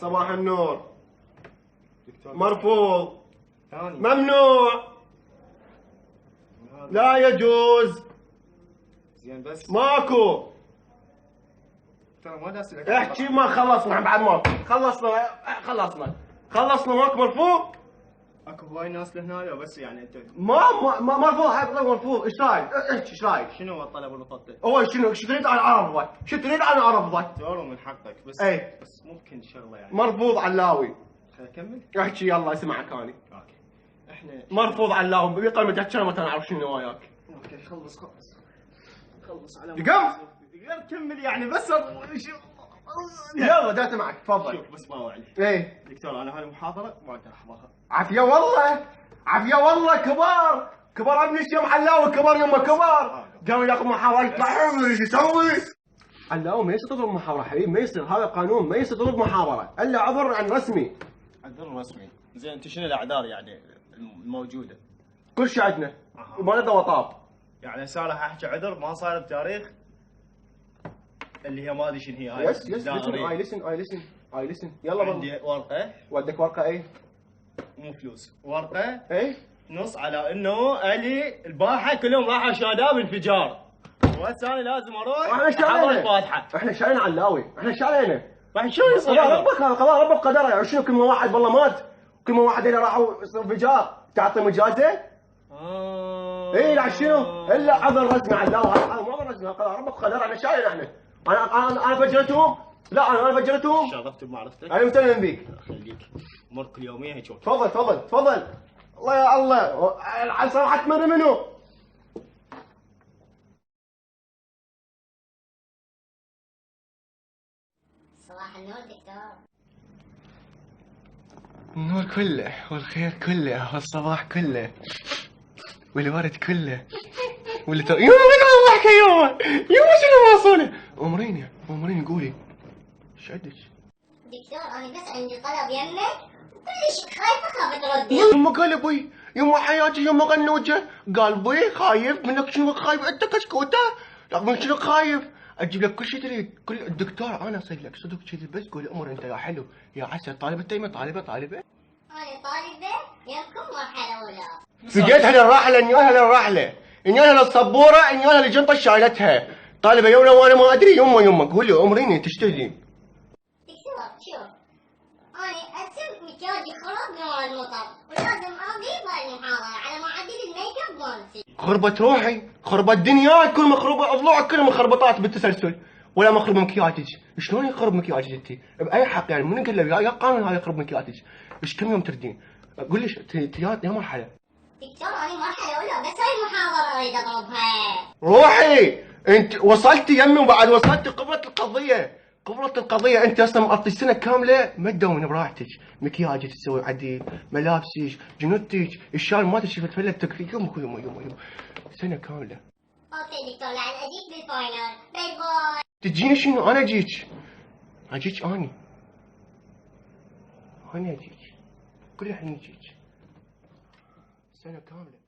صباح النور. مرفوض. ممنوع. لا يجوز. زين بس ماكو. ترى ما داسلك. احكي ما خلصنا بعد ما خلصنا ماكو مرفوض. اكو هواي ناس لهنا بس يعني انت ما مرفوض. هاي مرفوض. ايش رايك؟ احكي ايش رايك؟ شنو هو الطلب والمطلب؟ هو شنو تريد انا اعرفك؟ شو تريد انا اعرفك؟ دور من حقك بس. اي بس ممكن شغله يعني. مرفوض علاوي. خليني اكمل. احكي يلا اسمعك اني. اوكي. احنا مرفوض علاوي بقلب تحكي ما تعرف شنو وياك. اوكي خلص على قم. غير كمل يعني بس يلا دا اسمعك تفضل. شوف بس ما وعلي. ايه دكتور انا هاي المحاضره ما اقدر احضرها. عافيه والله كبار ابن الشيخ علاوي كبار يمه كبار. قام ياخذ محاضره يطلع ايش يسوي؟ علاوي ما يصير تضرب محاضره حبيبي ما يصير هذا قانون ما يصير تضرب محاضره الا عذر عن رسمي. عذر رسمي. زين انت شنو الاعذار يعني الموجوده؟ كل شيء عندنا وما لنا وطاب. يعني صالح احكي عذر ما صار بتاريخ اللي هي ما ادري شنو هي هاي. يس اي لسن يلا عندي ورقه. ودك ورقه ايه؟ مو فلوس ورقه. ايه نص على انه الي البارحه كلهم راحوا شاداب انفجار وهسه انا لازم اروح احضر الفاتحه. احنا شايلين علاوي احنا شايلينه. راح شو يصير؟ قضاء ربك هذا قضاء ربك قدره يعني شنو كل ما واحد والله مات كل ما واحد هنا راحوا انفجار تعطي مجازه؟ ايه لا شنو؟ الا عذر رسمي علاوي هذا مو عذر رسمي قضاء ربك قدره احنا شايلين انا فجرتهم. لا انا فجرتهم. شرفت بمعرفتك. انا ممتن بيك. خليك مرك اليوميه هيك. تفضل الله يا الله على صراحه منو؟ صباح النور دكتور. النور كله والخير كله والصباح كله والورد كله يوم من الضحكة يوم شنو واصله؟ امريني قولي ايش عندك؟ دكتور انا بس عندي طلب يمك وكلش خايفه تردي. يما قال ابوي يما حياتي يما غنوجه قال ابوي خايف منك شنو خايف انت كشكوته لا من شنو خايف اجيب لك كل شيء تريد كل الدكتور انا اصير لك صدق كذي بس قول امر انت يا حلو يا عسل طالبه تيمه طالبه انا طالبه يمكم مرحله اولى. سقيت على الرحله انيالها للصبوره انيالها للجنطه شايلتها طالبه يولا وانا ما ادري يما قولي امريني انت ايش تدري؟ دكتور شوف انا اسم مكياجي خرب من المطر ولازم اغيب المحاضره على ما اعدل الميك اب مالتي. خربت روحي خربت دنياك كل مخروبه اضلوعك كلها مخربطات بالتسلسل ولا مخرب مكياجك شلون يخرب مكياجك انت؟ باي حق يعني من قال له يا قانون هذا يخرب مكياجك ايش كم يوم تردين؟ قول لي يا مرحله. دكتور انا مرحله اولى بس هاي المحاضره اريد اضربها. روحي انت وصلتي يمي وبعد وصلتي قبلت القضيه انت اصلا مقضي سنه كامله ما تداومين براحتك مكياجك تسوي عديل ملابسك جنوتك الشال ما تشوف تفلت تكفيك يوم سنه كامله. اوكي دكتور لعل اجيك بالفاينل باي باي. تجيني شنو؟ انا اجيك اني اجيك كل الحين اجيك سنه كامله.